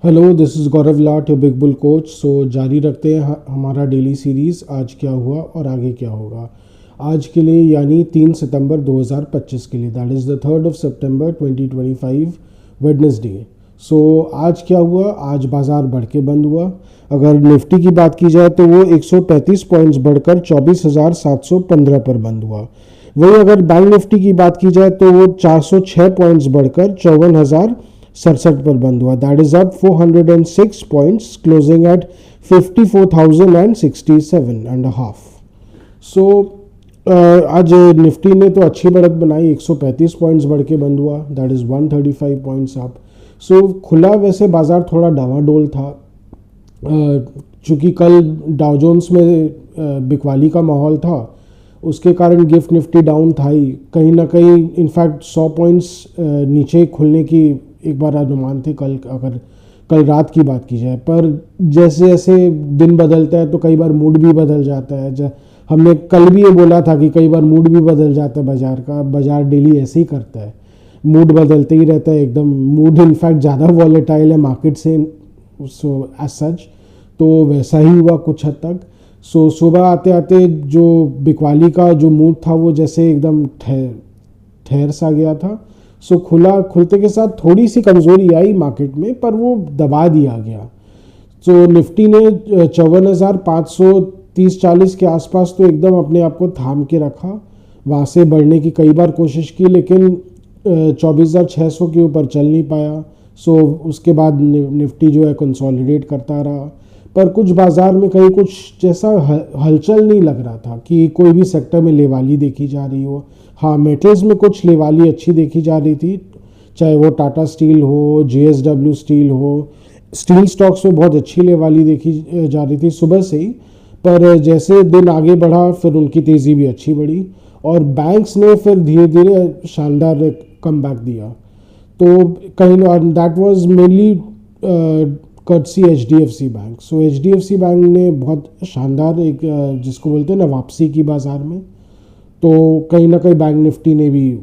Hello, this is Gaurav Lat, your big bull coach. So जारी रखते हैं हमारा डेली सीरीज़। आज क्या हुआ और आगे क्या होगा आज के लिए, यानी 3 सितंबर 2025 के लिए, दैट इज़ द 3rd सितंबर 2025 वेडनेसडे। सो आज क्या हुआ? आज बाज़ार बढ़ के बंद हुआ। अगर निफ्टी की बात की जाए तो वो 135 पॉइंट्स बढ़कर 24,715 पर बंद हुआ। वहीं अगर बैंक निफ्टी की बात की जाए तो वो 406 पॉइंट्स बढ़कर 54,067 पर बंद हुआ। That is up 406 points, closing at 54,067 and half. So आज निफ्टी ने तो अच्छी बढ़त बनाई, 135 पॉइंट्स बढ़ के बंद हुआ। That is 135 points up. So खुला वैसे बाज़ार थोड़ा डावाडोल था, चूँकि कल डाउ जोन्स में बिकवाली का माहौल था, उसके कारण गिफ्ट निफ्टी डाउन था ही। कहीं ना कहीं इनफैक्ट 100 पॉइंट्स नीचे खुलने की एक बार अनुमान थे कल, अगर कल रात की बात की जाए। पर जैसे जैसे दिन बदलता है तो कई बार मूड भी बदल जाता है। हमने कल भी ये बोला था कि कई बार मूड भी बदल जाता है बाज़ार का। बाज़ार डेली ऐसे ही करता है, मूड बदलते ही रहता है एकदम। मूड इनफैक्ट ज़्यादा वॉलेटाइल है मार्केट से, सो एज सच तो वैसा ही हुआ कुछ हद तक। सो सुबह आते आते जो बिकवाली का जो मूड था वो जैसे एकदम ठहर सा गया था। सो खुलते के साथ थोड़ी सी कमज़ोरी आई मार्केट में, पर वो दबा दिया गया। सो निफ्टी ने 54,530-40 के आसपास तो एकदम अपने आप को थाम के रखा। वहाँ से बढ़ने की कई बार कोशिश की, लेकिन 24,600 के ऊपर चल नहीं पाया। सो उसके बाद निफ्टी जो है कंसोलिडेट करता रहा। पर कुछ बाज़ार में कहीं कुछ जैसा हलचल नहीं लग रहा था कि कोई भी सेक्टर में लेवाली देखी जा रही हो। हाँ, मेटल्स में कुछ लेवाली अच्छी देखी जा रही थी, चाहे वो टाटा स्टील हो, JSW स्टील हो। स्टील स्टॉक्स में बहुत अच्छी लेवाली देखी जा रही थी सुबह से ही। पर जैसे दिन आगे बढ़ा फिर उनकी तेज़ी भी अच्छी बढ़ी, और बैंक्स ने फिर धीरे धीरे शानदार कम बैक दिया। तो कहीं that was mainly courtesy HDFC bank. So HDFC bank ने बहुत शानदार एक जिसको बोलते हैं ना वापसी की बाज़ार में। तो कहीं ना कहीं बैंक निफ्टी ने भी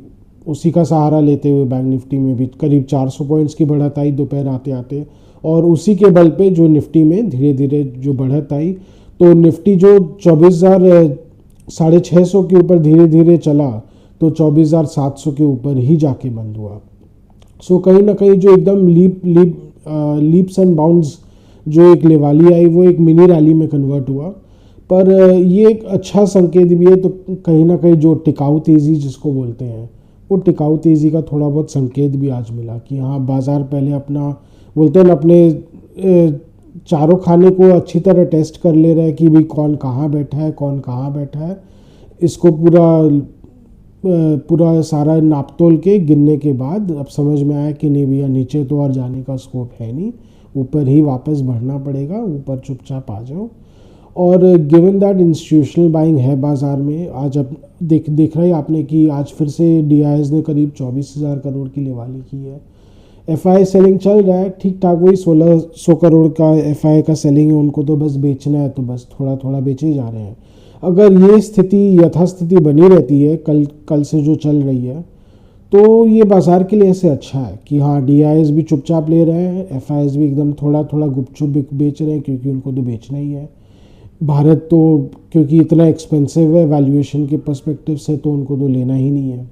उसी का सहारा लेते हुए बैंक निफ्टी में भी करीब 400 पॉइंट्स की बढ़त आई दोपहर आते आते। और उसी के बल पे जो निफ्टी में धीरे धीरे जो बढ़त आई, तो निफ्टी जो 24,650 के ऊपर धीरे धीरे चला, तो 24,700 के ऊपर ही जाके बंद हुआ। सो कहीं ना कहीं जो एकदम लीप्स एंड बाउंड्स जो एक लेवाली आई, वो एक मिनी रैली में कन्वर्ट हुआ। पर ये एक अच्छा संकेत भी है। तो कहीं ना कहीं जो टिकाऊ तेज़ी जिसको बोलते हैं, वो टिकाऊ तेज़ी का थोड़ा बहुत संकेत भी आज मिला कि हाँ, बाज़ार पहले अपना बोलते हैं ना अपने चारों खाने को अच्छी तरह टेस्ट कर ले रहा है कि भाई कौन कहाँ बैठा है, कौन कहाँ बैठा है। इसको पूरा सारा नाप तोल के गिनने के बाद अब समझ में आया कि नहीं भैया, नीचे तो और जाने का स्कोप है नहीं, ऊपर ही वापस बढ़ना पड़ेगा, ऊपर चुपचाप आ जाओ। और गिवन दैट इंस्टीट्यूशनल बाइंग है बाज़ार में आज, अब देख रहे आपने कि आज फिर से DIS ने करीब 24,000 करोड़ की लेवाली की है। FI सेलिंग चल रहा है ठीक ठाक, वही 1,600 करोड़ का FI का सेलिंग है। उनको तो बस बेचना है, तो बस थोड़ा थोड़ा बेचे जा रहे हैं। अगर ये स्थिति यथास्थिति बनी रहती है कल से जो चल रही है, तो ये बाज़ार के लिए ऐसे अच्छा है कि हाँ, DIS भी चुपचाप ले रहे हैं, FIs भी एकदम थोड़ा थोड़ा गुपचुप बेच रहे हैं, क्योंकि उनको तो बेचना ही है। भारत तो क्योंकि इतना एक्सपेंसिव है वैल्यूएशन के पर्सपेक्टिव से, तो उनको तो लेना ही नहीं है,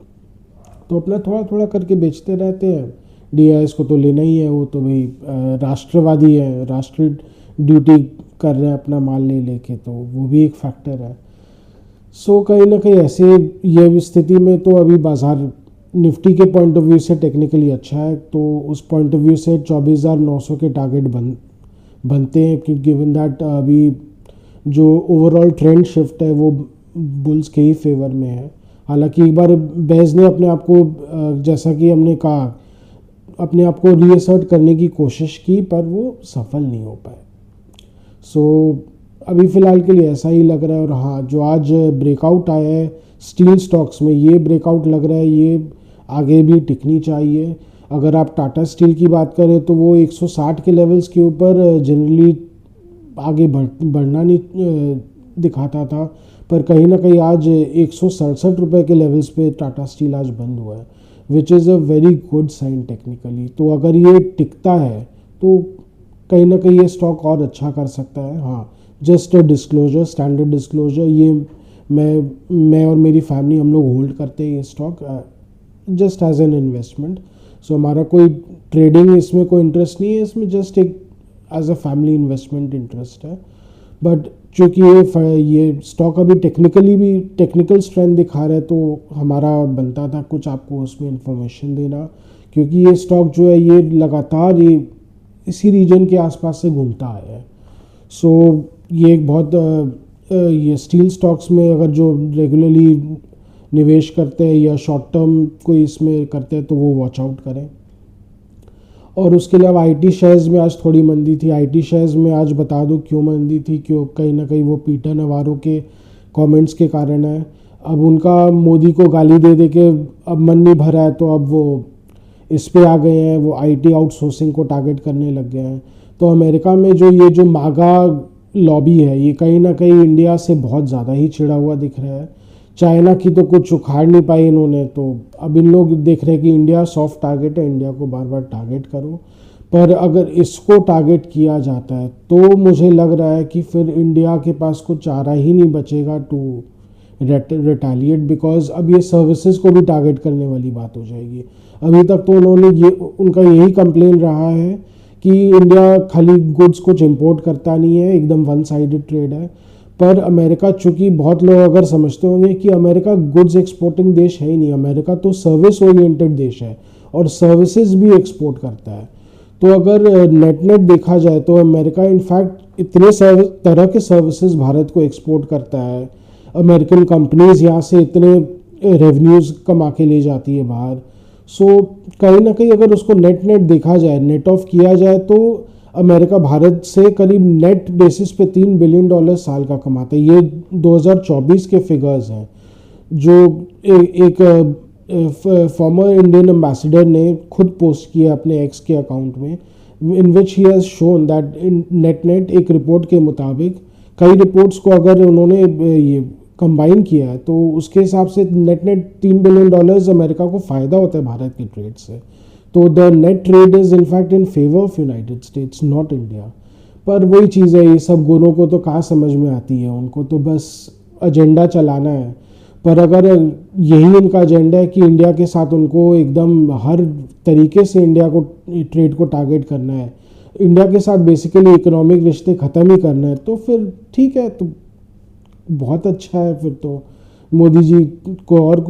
तो अपना थोड़ा थोड़ा करके बेचते रहते हैं। DIS को तो लेना ही है, वो तो भाई राष्ट्रवादी है, राष्ट्र ड्यूटी कर रहे हैं अपना माल ले लेके, तो वो भी एक फैक्टर है। सो कहीं ना कहीं ऐसे ये स्थिति में तो अभी बाज़ार निफ्टी के पॉइंट ऑफ व्यू से टेक्निकली अच्छा है। तो उस पॉइंट ऑफ व्यू से 24,900 के टारगेट बनते हैं, कि गिवन दैट अभी जो ओवरऑल ट्रेंड शिफ्ट है वो बुल्स के ही फेवर में है। हालांकि एक बार बेज ने अपने आप को, जैसा कि हमने कहा, अपने आप को रीअसर्ट करने की कोशिश की, पर वो सफल नहीं हो पाए। सो अभी फ़िलहाल के लिए ऐसा ही लग रहा है। और हाँ, जो आज ब्रेकआउट आया है स्टील स्टॉक्स में, ये ब्रेकआउट लग रहा है ये आगे भी टिकनी चाहिए। अगर आप टाटा स्टील की बात करें तो वो 160 के लेवल्स के ऊपर जनरली आगे बढ़ना नहीं दिखाता था, पर कहीं ना कहीं आज 167 रुपये के लेवल्स पे टाटा स्टील आज बंद हुआ है, which is a very good sign technically. तो अगर ये टिकता है तो कहीं ना कहीं ये स्टॉक और अच्छा कर सकता है। हाँ, जस्ट डिस्क्लोजर, स्टैंडर्ड डिस्क्लोजर, ये मैं और मेरी फैमिली हम लोग होल्ड करते हैं ये stock just as an investment. So हमारा कोई ट्रेडिंग इसमें कोई इंटरेस्ट नहीं है, इसमें जस्ट एक as a family investment interest है। बट चूँकि ये स्टॉक अभी टेक्निकल स्ट्रेंथ दिखा रहा है, तो हमारा बनता था कुछ आपको उसमें इंफॉर्मेशन देना, क्योंकि ये स्टॉक जो है ये लगातार ये इसी रीजन के आसपास से घूमता आया है। सो ये एक बहुत ये स्टील स्टॉक्स में अगर जो रेगुलरली निवेश करते हैं या शॉर्ट टर्म कोई इसमें करते हैं तो वो वॉच आउट करें। और उसके अलावा आईटी शेयर्स में आज थोड़ी मंदी थी। आईटी शेयर्स में आज बता दूं क्यों मंदी थी, क्यों कहीं ना कहीं वो पीटर नवारो के कमेंट्स के कारण है। अब उनका मोदी को गाली दे दे के अब मन नहीं भरा है, तो अब वो इस पे आ गए हैं, वो आईटी आउटसोर्सिंग को टारगेट करने लग गए हैं। तो अमेरिका में जो ये जो मागा लॉबी है, ये कहीं ना कहीं इंडिया से बहुत ज़्यादा ही छिड़ा हुआ दिख रहा है। चाइना की तो कुछ उखाड़ नहीं पाई इन्होंने, तो अब इन लोग देख रहे हैं कि इंडिया सॉफ्ट टारगेट है, इंडिया को बार बार टारगेट करो। पर अगर इसको टारगेट किया जाता है तो मुझे लग रहा है कि फिर इंडिया के पास कुछ चारा ही नहीं बचेगा टू रिटेलिएट, बिकॉज अब ये सर्विसेज को भी टारगेट करने वाली बात हो जाएगी। अभी तक तो उन्होंने उनका यही कंप्लेन रहा है कि इंडिया खाली गुड्स कुछ इंपोर्ट करता नहीं है, एकदम वन साइडेड ट्रेड है। पर अमेरिका, चूंकि बहुत लोग अगर समझते होंगे कि अमेरिका गुड्स एक्सपोर्टिंग देश है ही नहीं, अमेरिका तो सर्विस ओरिएंटेड देश है और सर्विसेज भी एक्सपोर्ट करता है। तो अगर नेट नेट देखा जाए तो अमेरिका इनफैक्ट इतने तरह के सर्विसेज भारत को एक्सपोर्ट करता है। अमेरिकन कंपनीज यहाँ से इतने रेवेन्यूज़ कमा के ले जाती है बाहर। सो कहीं ना कहीं अगर उसको नेट नेट देखा जाए, नेट ऑफ किया जाए, तो अमेरिका भारत से करीब नेट बेसिस पे $3 बिलियन साल का कमाता है। ये 2024 के फिगर्स हैं जो एक फॉर्मर इंडियन एम्बेसडर ने खुद पोस्ट किया अपने एक्स के अकाउंट में, in which he has shown that इन नेट एक रिपोर्ट के मुताबिक, कई रिपोर्ट्स को अगर उन्होंने ये कंबाइन किया है तो उसके हिसाब से नेट $3 बिलियन अमेरिका को फ़ायदा होता है भारत के ट्रेड से। तो the net trade is in fact in favour of United states, not India. पर वही चीज़ है, ये सब गोरों को तो कहाँ समझ में आती है, उनको तो बस एजेंडा चलाना है। पर अगर यही उनका एजेंडा है कि इंडिया के साथ उनको एकदम हर तरीके से इंडिया को ट्रेड को टारगेट करना है, इंडिया के साथ बेसिकली इकोनॉमिक रिश्ते ख़त्म ही करना है, तो फिर ठीक है, तो बहुत अच्छा है। फिर तो मोदी जी को और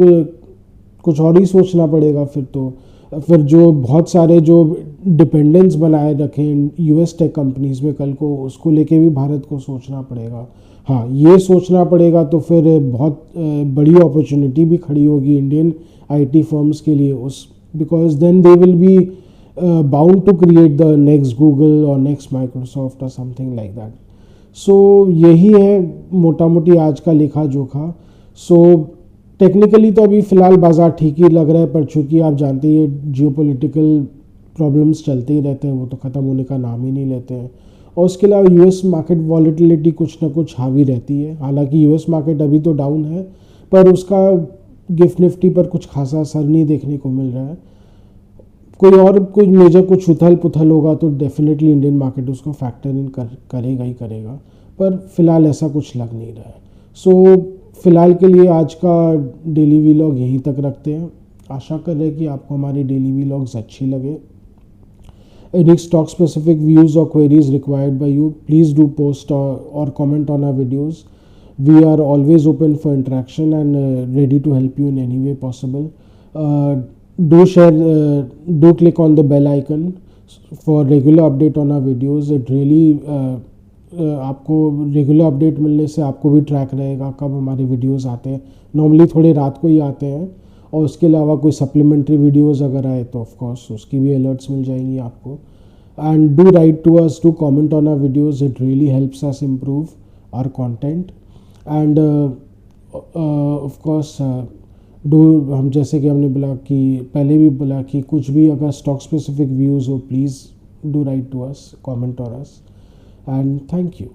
कुछ और ही सोचना पड़ेगा। फिर जो बहुत सारे जो डिपेंडेंस बनाए रखें यूएस टेक कंपनीज में, कल को उसको लेके भी भारत को सोचना पड़ेगा। हाँ, ये सोचना पड़ेगा तो फिर बहुत बड़ी अपॉर्चुनिटी भी खड़ी होगी इंडियन आईटी फर्म्स के लिए, because then they will be bound to create the next Google और नेक्स्ट माइक्रोसॉफ्ट और समथिंग लाइक दैट। सो यही है मोटा मोटी आज का लेखा जोखा। सो टेक्निकली तो अभी फ़िलहाल बाज़ार ठीक ही लग रहा है, पर चूँकि आप जानते ही जियोपॉलिटिकल प्रॉब्लम्स चलते ही रहते हैं, वो तो ख़त्म होने का नाम ही नहीं लेते हैं। और उसके अलावा यूएस मार्केट वॉलेटिलिटी कुछ ना कुछ हावी रहती है। हालांकि यूएस मार्केट अभी तो डाउन है, पर उसका गिफ्ट निफ्टी पर कुछ खासा असर नहीं देखने को मिल रहा है। कोई मेजर कुछ उथल पुथल होगा तो डेफिनेटली इंडियन मार्केट उसको फैक्टर इन करेगा ही करेगा, पर फिलहाल ऐसा कुछ लग नहीं रहा है। सो फिलहाल के लिए आज का डेली व्लॉग यहीं तक रखते हैं। आशा कर रहे हैं कि आपको हमारी डेली व्लॉग्स अच्छी लगे। Any stock specific views or queries required by you, please do post or comment on our videos. We are always open for interaction and ready to help you in any way possible. Do share, do click on the bell icon for regular update on our videos. It really आपको regular update मिलने से आपको भी track रहेगा कब हमारे videos आते हैं। नॉर्मली थोड़े रात को ही आते हैं, और उसके अलावा कोई सप्लीमेंट्री वीडियोस अगर आए तो ऑफ कोर्स उसकी भी अलर्ट्स मिल जाएंगी आपको। And do write to us, do comment on our videos, it really helps us improve our content. And of course हम जैसे कि हमने बोला कि पहले भी बोला कि कुछ भी अगर स्टॉक स्पेसिफिक व्यूज़ हो, please do write to us, comment और अस, एंड थैंक यू।